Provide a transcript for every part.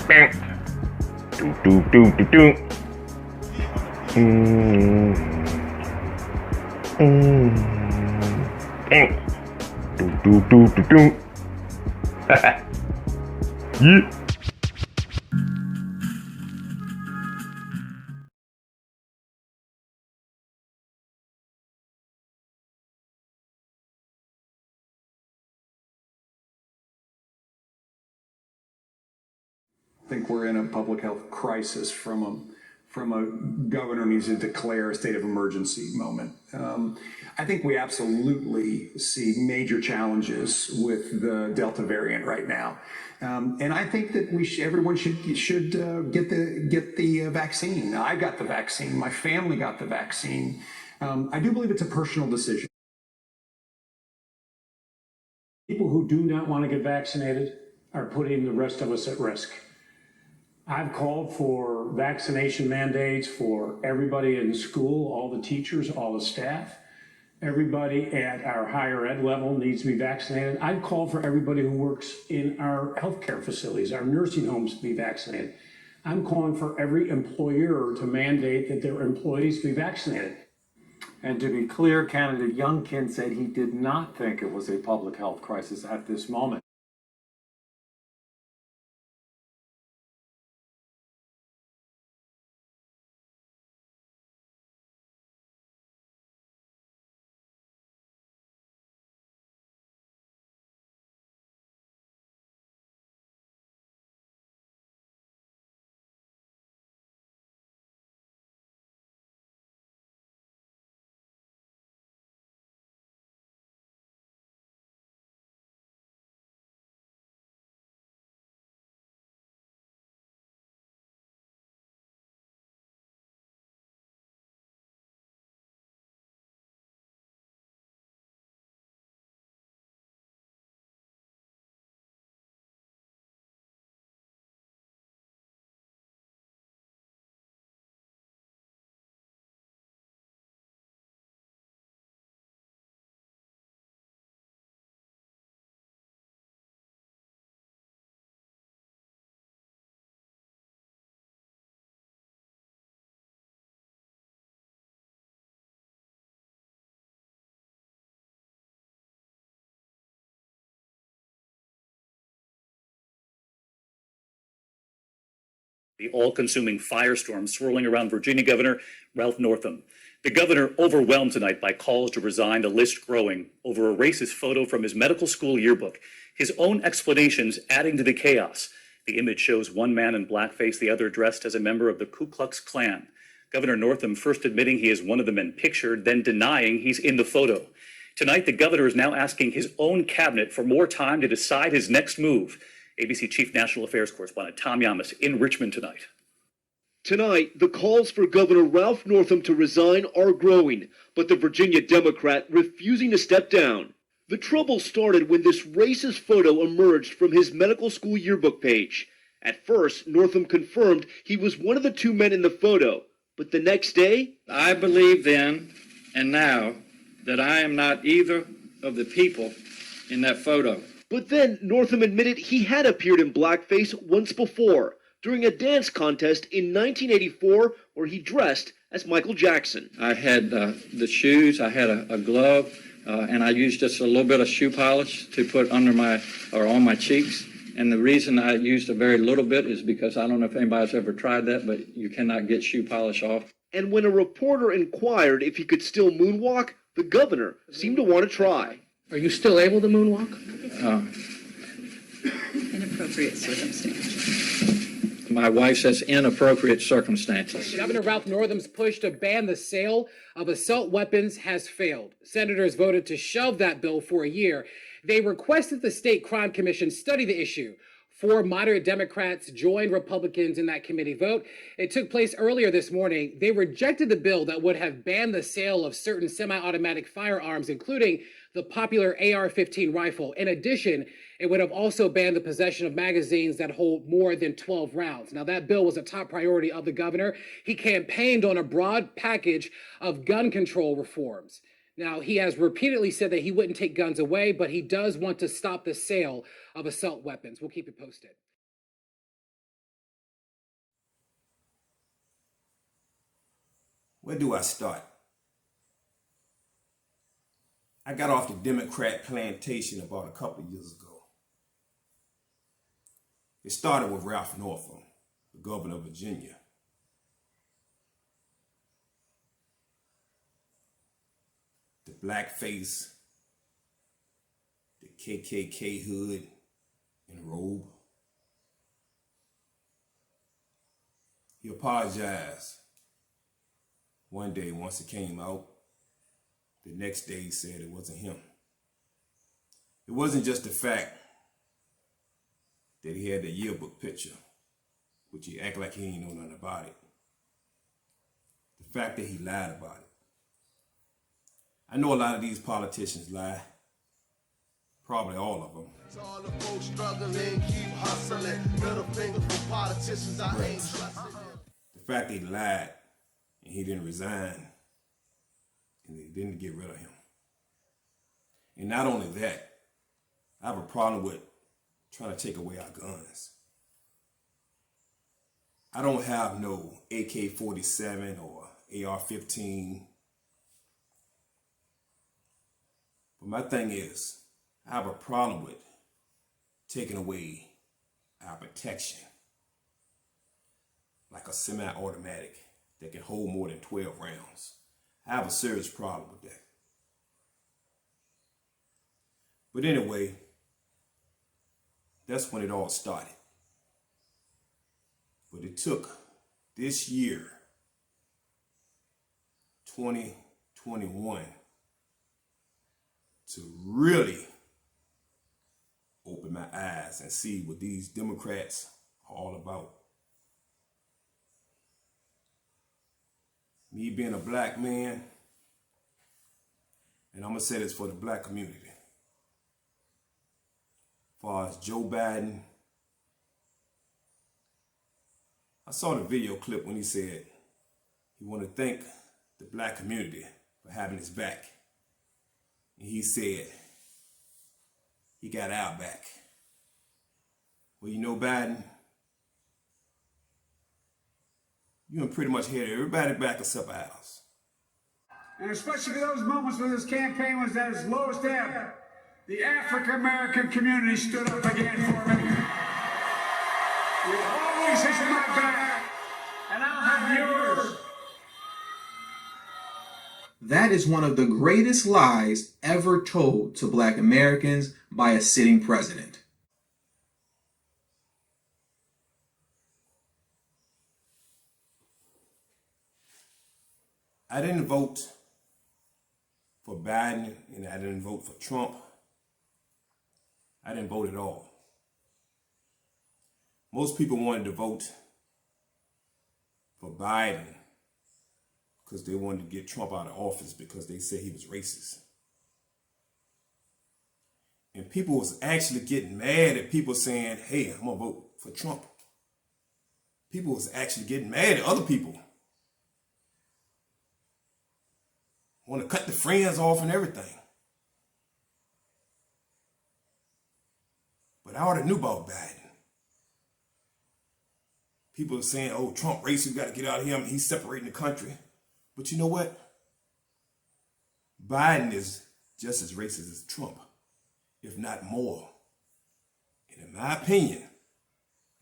Do do do do do. Do do do do do. Yeah. I think we're in a public health crisis from a governor needs to declare a state of emergency moment. I think we absolutely see major challenges with the Delta variant right now. And I think that everyone should get the vaccine. I got the vaccine. My family got the vaccine. I do believe it's a personal decision. People who do not want to get vaccinated are putting the rest of us at risk. I've called for vaccination mandates for everybody in school, all the teachers, all the staff. Everybody at our higher ed level needs to be vaccinated. I've called for everybody who works in our healthcare facilities, our nursing homes, to be vaccinated. I'm calling for every employer to mandate that their employees be vaccinated. And to be clear, candidate Youngkin said he did not think it was a public health crisis at this moment. The all-consuming firestorm swirling around Virginia Governor Ralph Northam. The governor overwhelmed tonight by calls to resign, the list growing over a racist photo from his medical school yearbook. His own explanations adding to the chaos. The image shows one man in blackface, the other dressed as a member of the Ku Klux Klan. Governor Northam first admitting he is one of the men pictured, then denying he's in the photo. Tonight, the governor is now asking his own cabinet for more time to decide his next move. ABC Chief National Affairs Correspondent Tom Yamas in Richmond tonight. Tonight, the calls for Governor Ralph Northam to resign are growing, but the Virginia Democrat refusing to step down. The trouble started when this racist photo emerged from his medical school yearbook page. At first, Northam confirmed he was one of the two men in the photo, but the next day... I believe then and now that I am not either of the people in that photo. But then Northam admitted he had appeared in blackface once before, during a dance contest in 1984 where he dressed as Michael Jackson. I had the shoes, I had a glove, and I used just a little bit of shoe polish to put under on my cheeks. And the reason I used a very little bit is because I don't know if anybody's ever tried that, but you cannot get shoe polish off. And when a reporter inquired if he could still moonwalk, the governor seemed to want to try. Are you still able to moonwalk? Inappropriate circumstances. My wife says inappropriate circumstances. Governor Ralph Northam's push to ban the sale of assault weapons has failed. Senators voted to shelve that bill for a year. They requested the State Crime Commission study the issue. 4 moderate Democrats joined Republicans in that committee vote. It took place earlier this morning. They rejected the bill that would have banned the sale of certain semi-automatic firearms, including the popular AR-15 rifle. In addition, it would have also banned the possession of magazines that hold more than 12 rounds. Now, that bill was a top priority of the governor. He campaigned on a broad package of gun control reforms. Now, he has repeatedly said that he wouldn't take guns away, but he does want to stop the sale of assault weapons. We'll keep you posted. Where do I start? I got off the Democrat plantation about a couple of years ago. It started with Ralph Northam, the governor of Virginia. The blackface, the KKK hood and robe. He apologized one day once it came out. The next day he said it wasn't him. It wasn't just the fact that he had the yearbook picture, which he act like he ain't know nothing about it. The fact that he lied about it. I know a lot of these politicians lie. Probably all of them. To all the folks struggling, keep hustling. Middle finger for politicians, I ain't trusting them. The fact that he lied and he didn't resign and they didn't get rid of him. And not only that, I have a problem with trying to take away our guns. I don't have no AK-47 or AR-15. But my thing is, I have a problem with taking away our protection. Like a semi-automatic that can hold more than 12 rounds. I have a serious problem with that. But anyway, that's when it all started. But it took this year, 2021, to really open my eyes and see what these Democrats are all about. Me being a black man, and I'm gonna say this for the black community. As far as Joe Biden, I saw the video clip when he said he wanted to thank the black community for having his back. And he said he got our back. Well, you know, Biden, you done pretty much had everybody back except ours. And especially for those moments when this campaign was at its lowest ebb, the African-American community stood up again for me. You always had my back, and I'll have yours. That is one of the greatest lies ever told to Black Americans by a sitting president. I didn't vote for Biden and I didn't vote for Trump. I didn't vote at all. Most people wanted to vote for Biden because they wanted to get Trump out of office because they said he was racist. And people was actually getting mad at people saying, hey, I'm gonna vote for Trump. People was actually getting mad at other people. Want to cut the friends off and everything. But I already knew about Biden. People are saying, oh, Trump racist, we got to get out of him. He's separating the country. But you know what? Biden is just as racist as Trump, if not more. And in my opinion,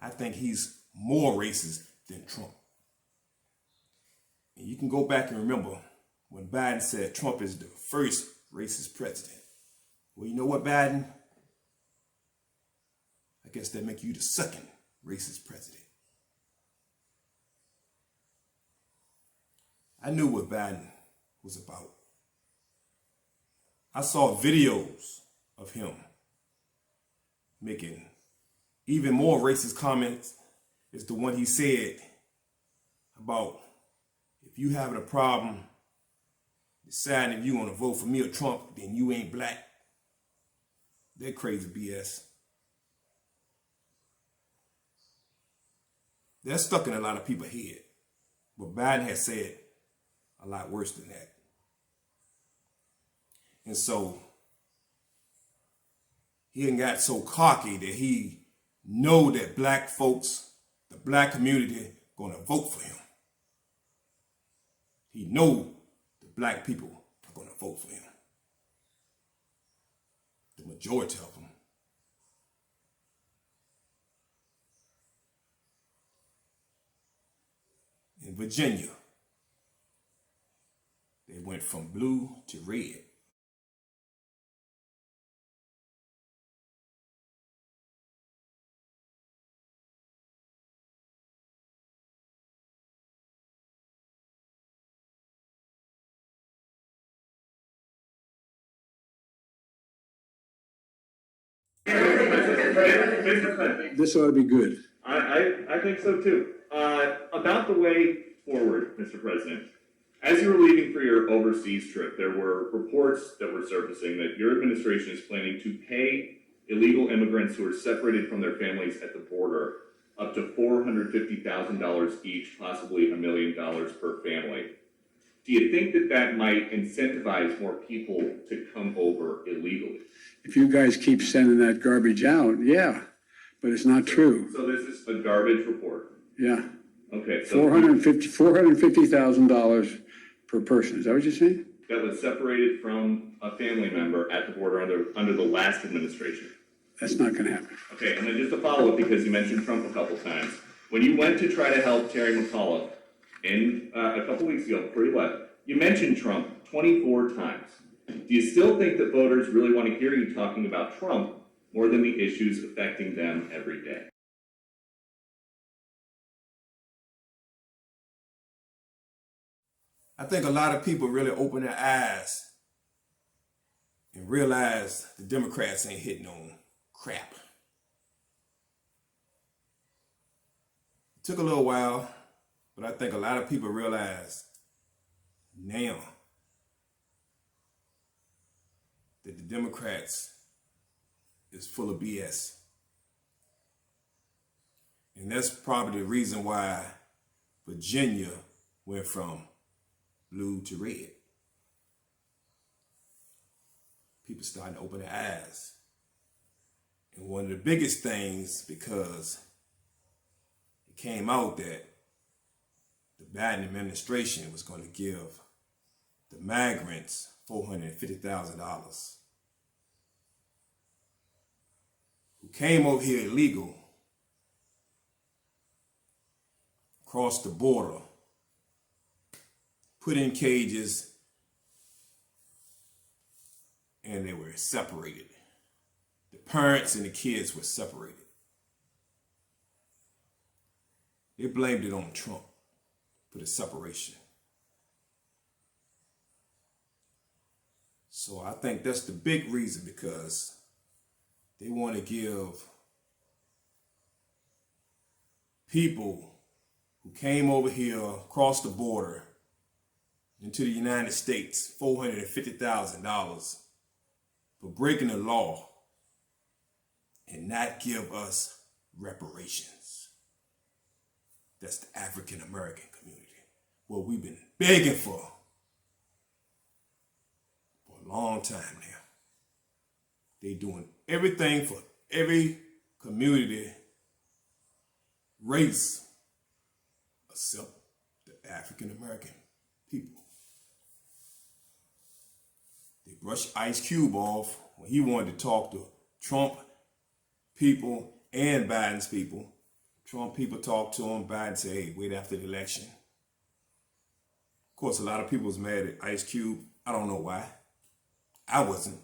I think he's more racist than Trump. And you can go back and remember when Biden said Trump is the first racist president. Well, you know what, Biden? I guess that make you the second racist president. I knew what Biden was about. I saw videos of him making even more racist comments as the one he said about if you having a problem deciding if you want to vote for me or Trump, then you ain't black. That crazy BS. That's stuck in a lot of people's head. But Biden has said a lot worse than that. And so he ain't got so cocky that he know that black folks, the black community, gonna vote for him. he know the black people are going to vote for him. The majority of them. In Virginia, they went from blue to red. This ought to be good. I think so too. About the way forward, Mr. President, as you were leaving for your overseas trip, there were reports that were surfacing that your administration is planning to pay illegal immigrants who are separated from their families at the border up to $450,000 each, possibly $1 million per family. Do you think that that might incentivize more people to come over illegally? If you guys keep sending that garbage out, yeah, but it's not true. So this is a garbage report. Yeah, Okay, so $450,000 per person. Is that what you're saying? that was separated from a family member at the border under the last administration. That's not going to happen. Okay, and then just a follow-up, because you mentioned Trump a couple times. When you went to try to help Terry McAuliffe in a couple weeks ago before you left, you mentioned Trump 24 times. Do you still think that voters really want to hear you talking about Trump more than the issues affecting them every day? I think a lot of people really open their eyes and realize the Democrats ain't hitting on crap. It took a little while, but I think a lot of people realize now that the Democrats is full of BS. And that's probably the reason why Virginia went from blue to red. People starting to open their eyes. And one of the biggest things, because it came out that the Biden administration was going to give the migrants $450,000 who came over here illegal, crossed the border, put in cages, and they were separated. The parents and the kids were separated. They blamed it on Trump for the separation. So I think that's the big reason, because they want to give people who came over here, across the border into the United States, $450,000 for breaking the law and not give us reparations. That's the African American community, what we've been begging for a long time now. They doing everything for every community, race, except the African American people. They brushed Ice Cube off when he wanted to talk to Trump people and Biden's people. Trump people talked to him, Biden said, hey, wait after the election. Of course, a lot of people was mad at Ice Cube. I don't know why. I wasn't.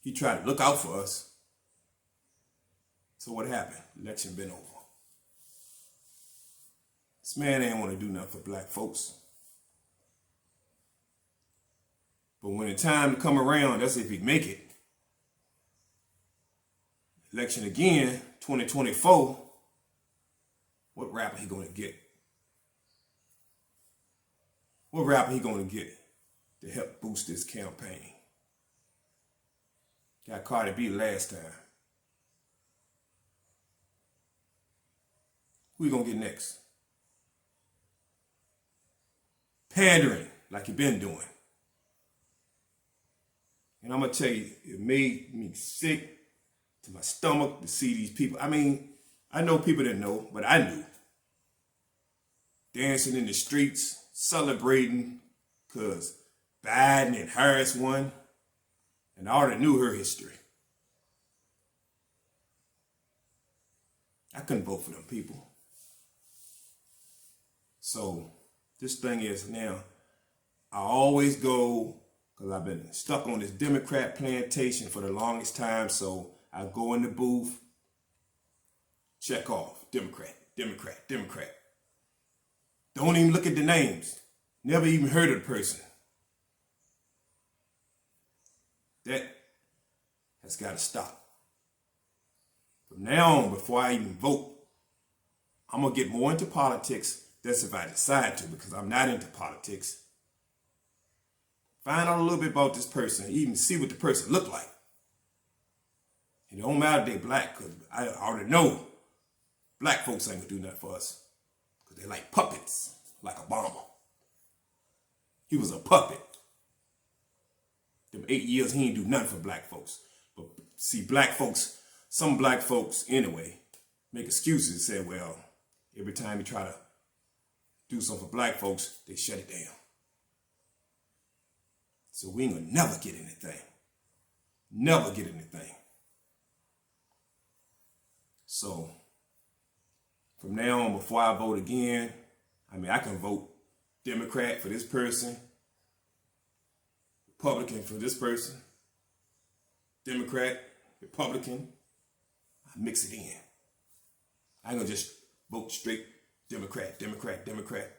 He tried to look out for us. So what happened? Election been over. This man ain't want to do nothing for black folks. But when the time to come around, that's if he make it. Election again, 2024, what rapper he gonna get? What rapper he gonna get to help boost this campaign? Got Cardi B last time. Who you gonna get next? Pandering like you been doing. And I'm gonna tell you, it made me sick to my stomach to see these people. I mean, I know people that know, but I knew. Dancing in the streets, celebrating because Biden and Harris won, and I already knew her history. I couldn't vote for them people. So this thing is now, I always go, because I've been stuck on this Democrat plantation for the longest time, so I go in the booth, check off, Democrat, Democrat, Democrat. Don't even look at the names. Never even heard of the person. That has got to stop. From now on, before I even vote, I'm going to get more into politics. That's if I decide to, because I'm not into politics. Find out a little bit about this person, even see what the person look like. It don't matter if they black, because I already know black folks ain't going to do nothing for us. Because they like puppets, like Obama. He was a puppet. Them 8 years, he ain't do nothing for black folks. But see, black folks, some black folks anyway, make excuses and say, well, every time you try to do something for black folks, they shut it down. So we ain't gonna never get anything. Never get anything. So from now on, before I vote again, I can vote Democrat for this person, Republican for this person, Democrat, Republican. I mix it in. I ain't gonna just vote straight Democrat, Democrat, Democrat.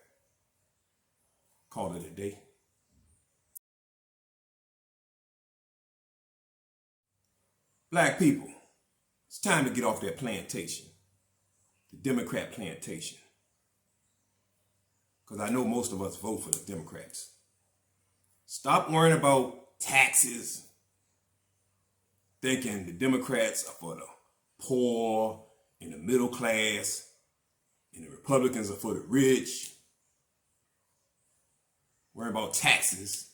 Call it a day. Black people, it's time to get off that plantation, the Democrat plantation. Because I know most of us vote for the Democrats. Stop worrying about taxes, thinking the Democrats are for the poor and the middle class, and the Republicans are for the rich. Worry about taxes.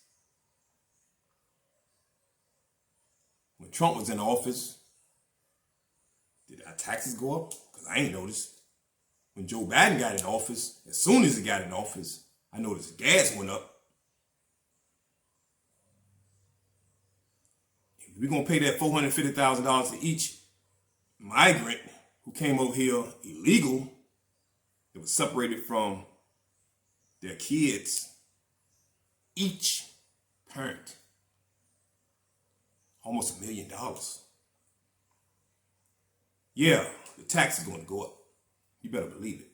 When Trump was in office, did our taxes go up? Because I ain't noticed. When Joe Biden got in office, as soon as he got in office, I noticed gas went up. If we're going to pay that $450,000 to each migrant who came over here illegal, that was separated from their kids, each parent, almost $1 million. Yeah, the tax is going to go up. You better believe it.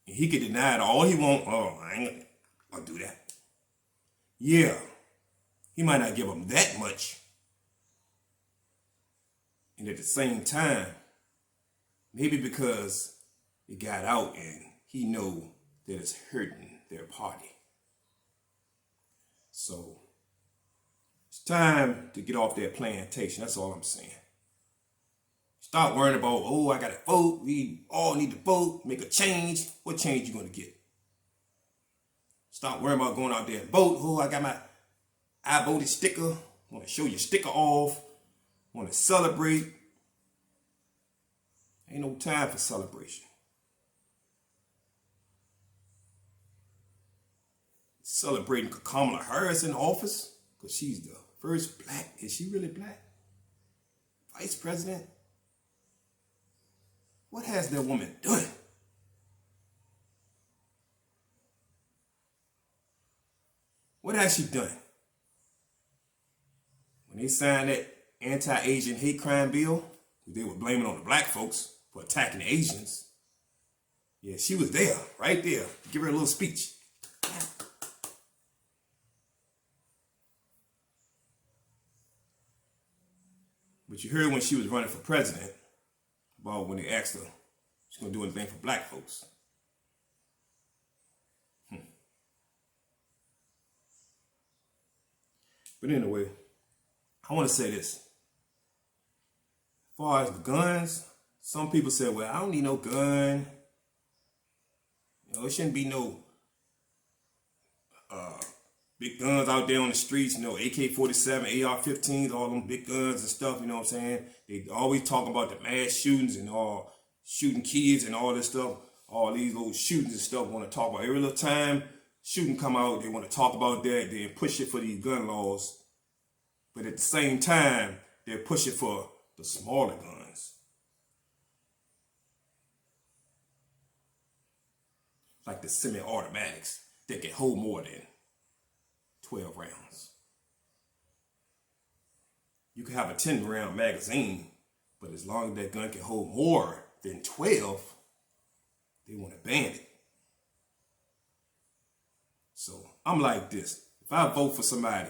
And he could deny it all he want. Oh, I ain't gonna do that. Yeah, he might not give them that much. And at the same time, maybe because it got out and he know that it's hurting their party. So it's time to get off that plantation. That's all I'm saying. Stop worrying about, oh, I got to vote. We all need to vote, make a change. What change you going to get? Stop worrying about going out there and vote. Oh, I got my I voted sticker. Want to show your sticker off. Want to celebrate. Ain't no time for celebration. Celebrating Kamala Harris in office because she's the first black. Is she really black? Vice president? What has that woman done? What has she done? When they signed that anti-Asian hate crime bill, they were blaming on the black folks for attacking the Asians. Yeah, she was there, right there. Give her a little speech. But you heard when she was running for president, about when they asked her, she's going to do anything for black folks. But anyway, I want to say this. As far as the guns, some people say, well, I don't need no gun. You know, it shouldn't be no big guns out there on the streets, you know, AK-47, AR-15s, all them big guns and stuff, you know what I'm saying? They always talk about the mass shootings and all, shooting kids and all this stuff. all these little shootings and stuff want to talk about. Every little time shooting come out, they want to talk about that, then push it for these gun laws. But at the same time, they're pushing for the smaller guns. Like the semi-automatics that can hold more than 12 rounds. You can have a 10-round magazine, but as long as that gun can hold more than 12, they want to ban it. So I'm like this. If I vote for somebody,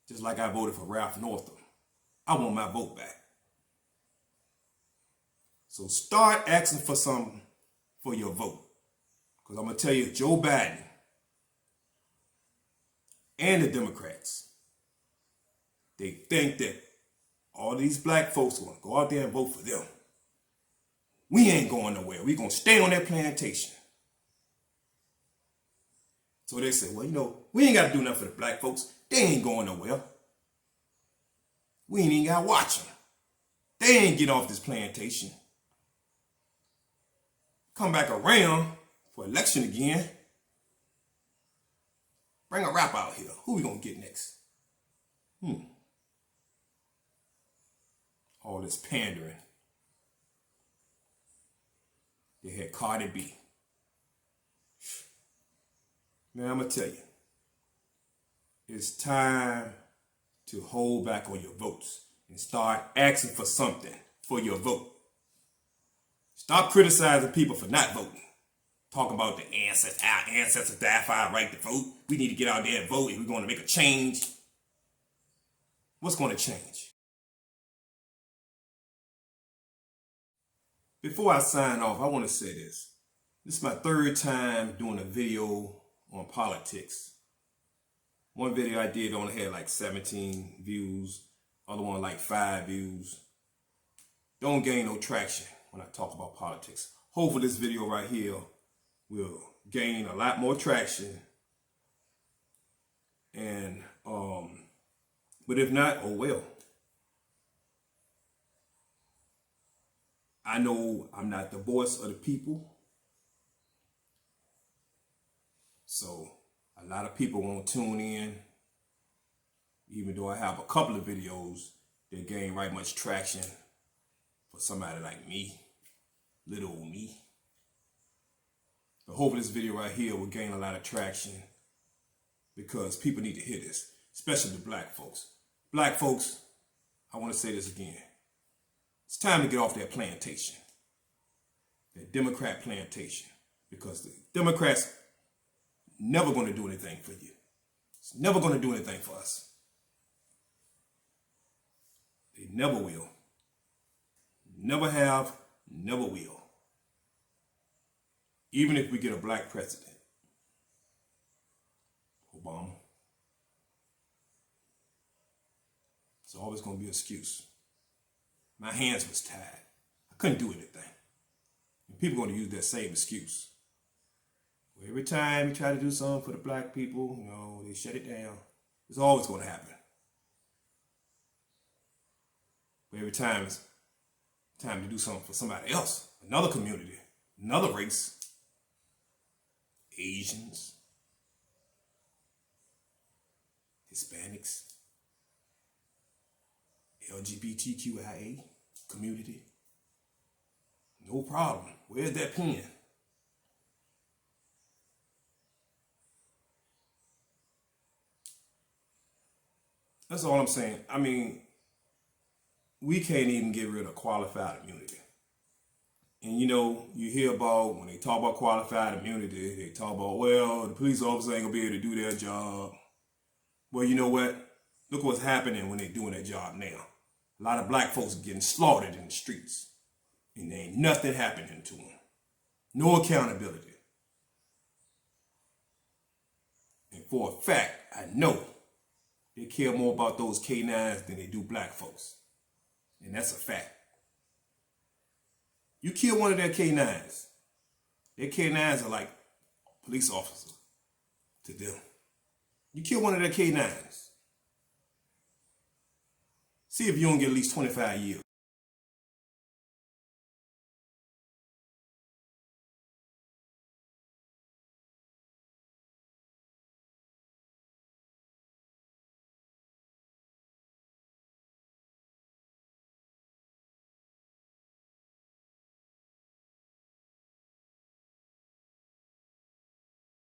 just like I voted for Ralph Northam, I want my vote back. So start asking for something for your vote. Because I'm going to tell you, Joe Biden and the Democrats, they think that all these black folks are going to go out there and vote for them. We ain't going nowhere. We're going to stay on that plantation. So they say, well, you know, we ain't got to do nothing for the black folks. They ain't going nowhere. We ain't even got to watch them. They ain't get off this plantation. Come back around for election again. Bring a rap out here. Who we going to get next? All this pandering. They had Cardi B. Man, I'm going to tell you. It's time to hold back on your votes and start asking for something for your vote. Stop criticizing people for not voting. Talk about our ancestors died for our right to vote. We need to get out there and vote if we're going to make a change. What's going to change? Before I sign off, I want to say this. This is my third time doing a video on politics. One video I did only had like 17 views. Other one like 5 views. Don't gain no traction when I talk about politics. Hopefully this video right here will gain a lot more traction. And, but if not, oh well. I know I'm not the voice of the people. So a lot of people won't tune in, even though I have a couple of videos that gain right much traction for somebody like me, little old me. But hopefully this video right here will gain a lot of traction because people need to hear this, especially the black folks. Black folks, I want to say this again. It's time to get off that plantation, that Democrat plantation, because the Democrats never going to do anything for you. It's never going to do anything for us. They never will. Never have, never will. Even if we get a black president, Obama, it's always going to be an excuse. My hands was tied. I couldn't do anything. And people are going to use that same excuse. Every time you try to do something for the black people, you know, they shut it down. It's always going to happen. But every time it's time to do something for somebody else, another community, another race, Asians, Hispanics, LGBTQIA community, no problem. Where's that pen? That's all I'm saying. I mean, we can't even get rid of qualified immunity. And you know, you hear about, when they talk about qualified immunity, they talk about, well, the police officer ain't gonna be able to do their job. Well, you know what? Look what's happening when they're doing their job now. A lot of black folks are getting slaughtered in the streets. And there ain't nothing happening to them. No accountability. And for a fact, I know they care more about those K9s than they do black folks. And that's a fact. You kill one of their K9s. Their K9s are like police officers to them. You kill one of their K9s. See if you don't get at least 25 years.